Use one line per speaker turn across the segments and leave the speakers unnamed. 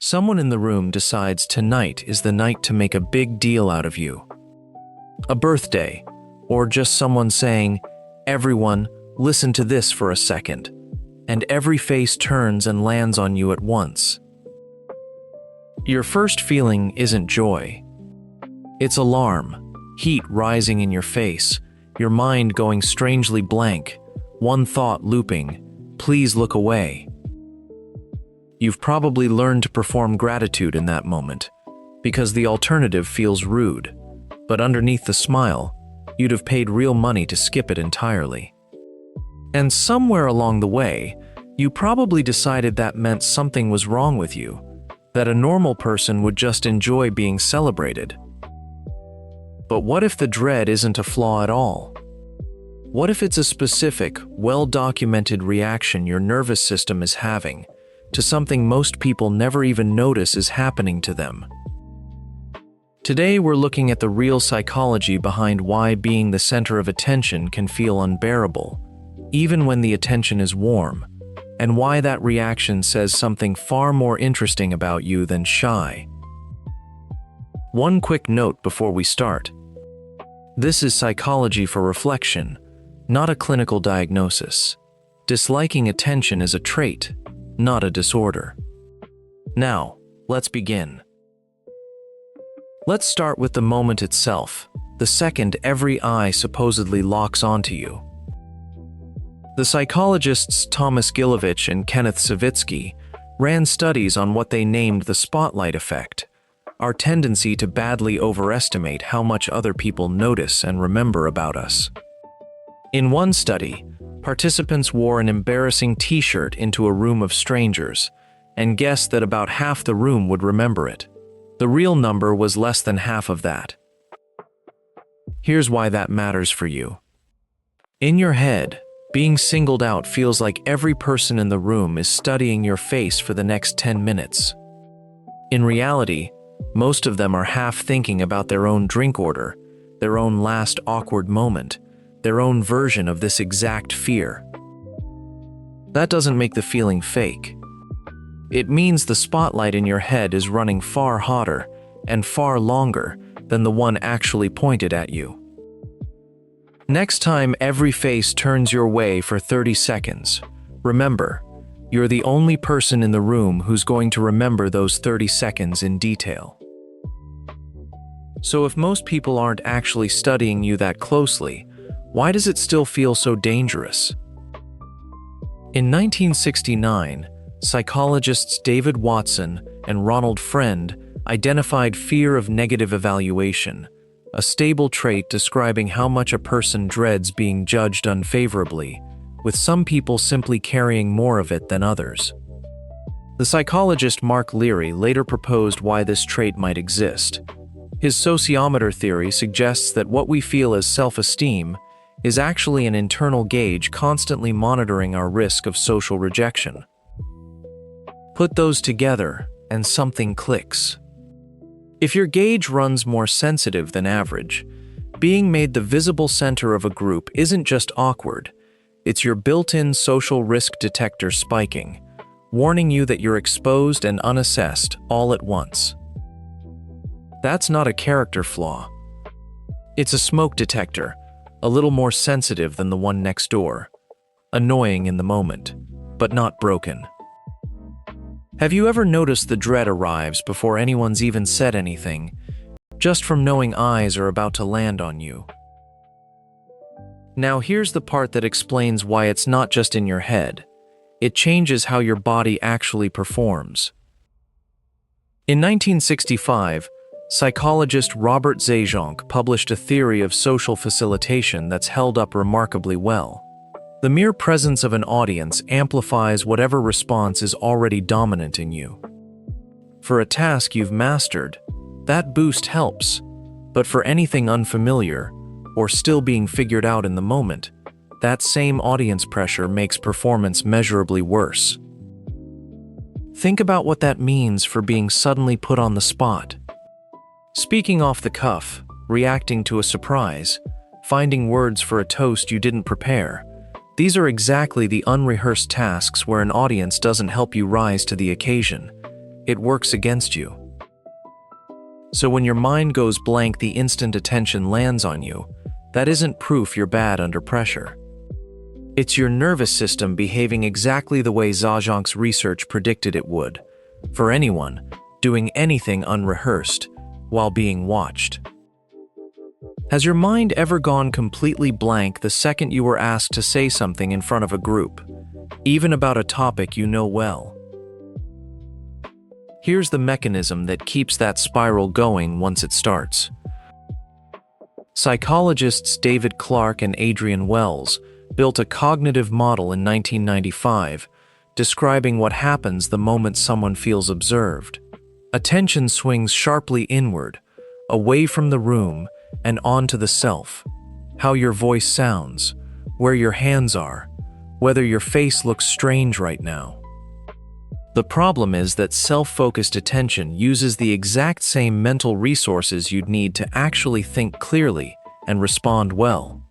Someone in the room decides tonight is the night to make a big deal out of you. A birthday, or just someone saying, "Everyone, listen to this for a second," and every face turns and lands on you at once. Your first feeling isn't joy. It's alarm, heat rising in your face, your mind going strangely blank, one thought looping, "Please look away." You've probably learned to perform gratitude in that moment, because the alternative feels rude, but underneath the smile, you'd have paid real money to skip it entirely. And somewhere along the way, you probably decided that meant something was wrong with you, that a normal person would just enjoy being celebrated. But what if the dread isn't a flaw at all? What if it's a specific, well-documented reaction your nervous system is having to something most people never even notice is happening to them? Today we're looking at the real psychology behind why being the center of attention can feel unbearable, even when the attention is warm, and why that reaction says something far more interesting about you than shy. One quick note before we start. This is psychology for reflection, not a clinical diagnosis. Disliking attention is a trait, not a disorder. Now, let's begin. Let's start with the moment itself, the second every eye supposedly locks onto you. The psychologists Thomas Gilovich and Kenneth Savitsky ran studies on what they named the spotlight effect, our tendency to badly overestimate how much other people notice and remember about us. In one study, participants wore an embarrassing t-shirt into a room of strangers and guessed that about half the room would remember it. The real number was less than half of that. Here's why that matters for you. In your head, being singled out feels like every person in the room is studying your face for the next 10 minutes. In reality, most of them are half thinking about their own drink order, their own last awkward moment, their own version of this exact fear. That doesn't make the feeling fake. It means the spotlight in your head is running far hotter and far longer than the one actually pointed at you. Next time every face turns your way for 30 seconds, remember, you're the only person in the room who's going to remember those 30 seconds in detail. So if most people aren't actually studying you that closely, why does it still feel so dangerous? In 1969, psychologists David Watson and Ronald Friend identified fear of negative evaluation, a stable trait describing how much a person dreads being judged unfavorably, with some people simply carrying more of it than others. The psychologist Mark Leary later proposed why this trait might exist. His sociometer theory suggests that what we feel as self-esteem is actually an internal gauge constantly monitoring our risk of social rejection. Put those together, and something clicks. If your gauge runs more sensitive than average, being made the visible center of a group isn't just awkward, it's your built-in social risk detector spiking, warning you that you're exposed and unassessed all at once. That's not a character flaw. It's a smoke detector, a little more sensitive than the one next door. Annoying in the moment, but not broken. Have you ever noticed the dread arrives before anyone's even said anything, just from knowing eyes are about to land on you? Now here's the part that explains why it's not just in your head. It changes how your body actually performs. In 1965, psychologist Robert Zajonc published a theory of social facilitation that's held up remarkably well. The mere presence of an audience amplifies whatever response is already dominant in you. For a task you've mastered, that boost helps, but for anything unfamiliar, or still being figured out in the moment, that same audience pressure makes performance measurably worse. Think about what that means for being suddenly put on the spot. Speaking off the cuff, reacting to a surprise, finding words for a toast you didn't prepare. These are exactly the unrehearsed tasks where an audience doesn't help you rise to the occasion. it works against you. So when your mind goes blank the instant attention lands on you, that isn't proof you're bad under pressure. It's your nervous system behaving exactly the way Zajong's research predicted it would, for anyone doing anything unrehearsed while being watched. Has your mind ever gone completely blank the second you were asked to say something in front of a group, even about a topic you know well? Here's the mechanism that keeps that spiral going once it starts. Psychologists David Clark and Adrian Wells built a cognitive model in 1995, describing what happens the moment someone feels observed. Attention swings sharply inward, away from the room and onto the self. How your voice sounds, where your hands are, whether your face looks strange right now. The problem is that self-focused attention uses the exact same mental resources you'd need to actually think clearly and respond well.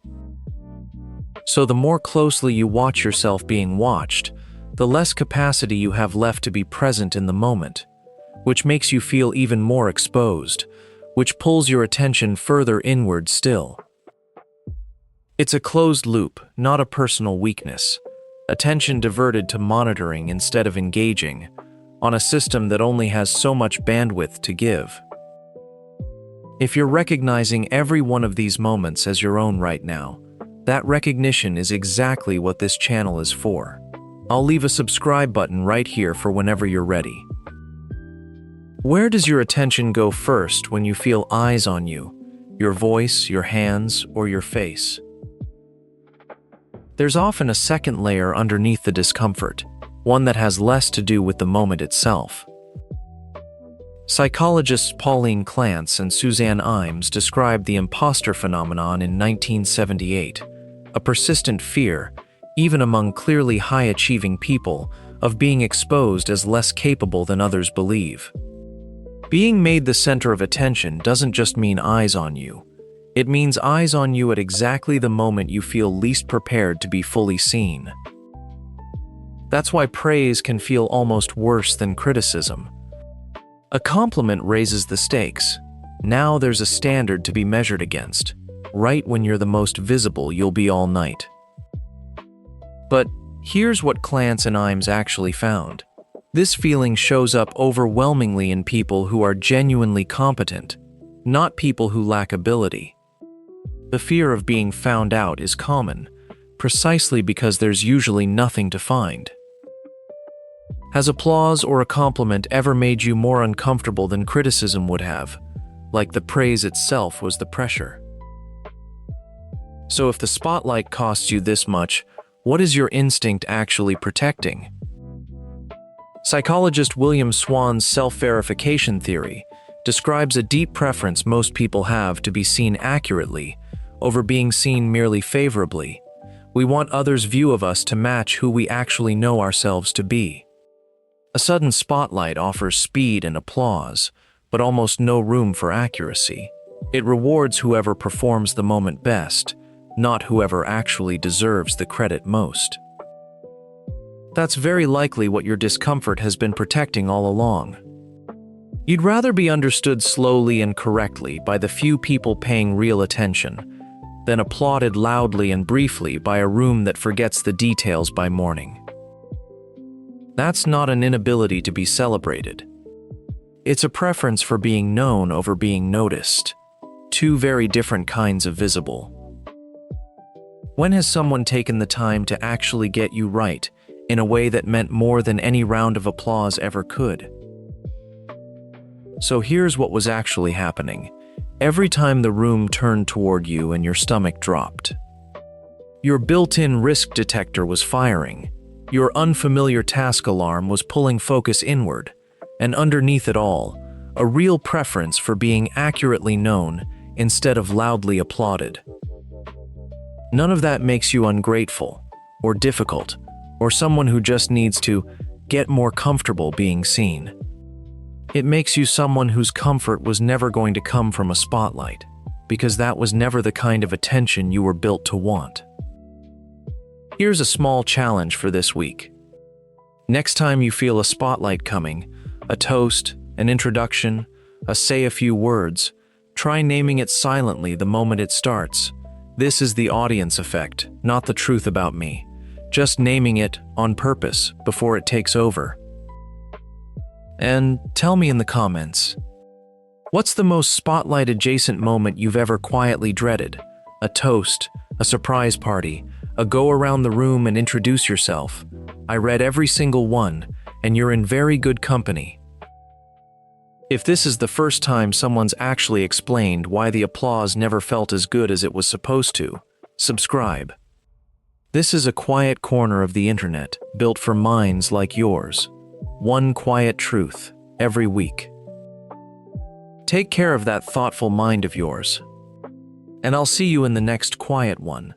So the more closely you watch yourself being watched, the less capacity you have left to be present in the moment, which makes you feel even more exposed, which pulls your attention further inward still. It's a closed loop, not a personal weakness. Attention diverted to monitoring instead of engaging, on a system that only has so much bandwidth to give. If you're recognizing every one of these moments as your own right now, that recognition is exactly what this channel is for. I'll leave a subscribe button right here for whenever you're ready. Where does your attention go first when you feel eyes on you? Your voice, your hands, or your face? There's often a second layer underneath the discomfort, one that has less to do with the moment itself. Psychologists Pauline Clance and Suzanne Imes described the imposter phenomenon in 1978, a persistent fear, even among clearly high-achieving people, of being exposed as less capable than others believe. Being made the center of attention doesn't just mean eyes on you. It means eyes on you at exactly the moment you feel least prepared to be fully seen. That's why praise can feel almost worse than criticism. A compliment raises the stakes. Now there's a standard to be measured against. Right when you're the most visible, you'll be all night. But here's what Clance and Imes actually found. This feeling shows up overwhelmingly in people who are genuinely competent, not people who lack ability. The fear of being found out is common, precisely because there's usually nothing to find. Has applause or a compliment ever made you more uncomfortable than criticism would have, like the praise itself was the pressure? So if the spotlight costs you this much, what is your instinct actually protecting? Psychologist William Swann's self-verification theory describes a deep preference most people have to be seen accurately over being seen merely favorably. We want others' view of us to match who we actually know ourselves to be. A sudden spotlight offers speed and applause, but almost no room for accuracy. It rewards whoever performs the moment best, not whoever actually deserves the credit most. That's very likely what your discomfort has been protecting all along. You'd rather be understood slowly and correctly by the few people paying real attention than applauded loudly and briefly by a room that forgets the details by morning. That's not an inability to be celebrated. It's a preference for being known over being noticed. Two very different kinds of visible. When has someone taken the time to actually get you right in a way that meant more than any round of applause ever could? So here's what was actually happening. Every time the room turned toward you and your stomach dropped, your built-in risk detector was firing. Your unfamiliar task alarm was pulling focus inward, and underneath it all, a real preference for being accurately known instead of loudly applauded. None of that makes you ungrateful, or difficult, or someone who just needs to get more comfortable being seen. It makes you someone whose comfort was never going to come from a spotlight, because that was never the kind of attention you were built to want. Here's a small challenge for this week. Next time you feel a spotlight coming, A toast, an introduction, a say a few words. Try naming it silently the moment it starts. This is the audience effect, not the truth about me. Just naming it on purpose before it takes over. And tell me in the comments, what's the most spotlight-adjacent moment you've ever quietly dreaded? A toast, a surprise party, a go around the room and introduce yourself. I read every single one, and you're in very good company. If this is the first time someone's actually explained why the applause never felt as good as it was supposed to, subscribe. This is a quiet corner of the internet, built for minds like yours. One quiet truth, every week. Take care of that thoughtful mind of yours. And I'll see you in the next quiet one.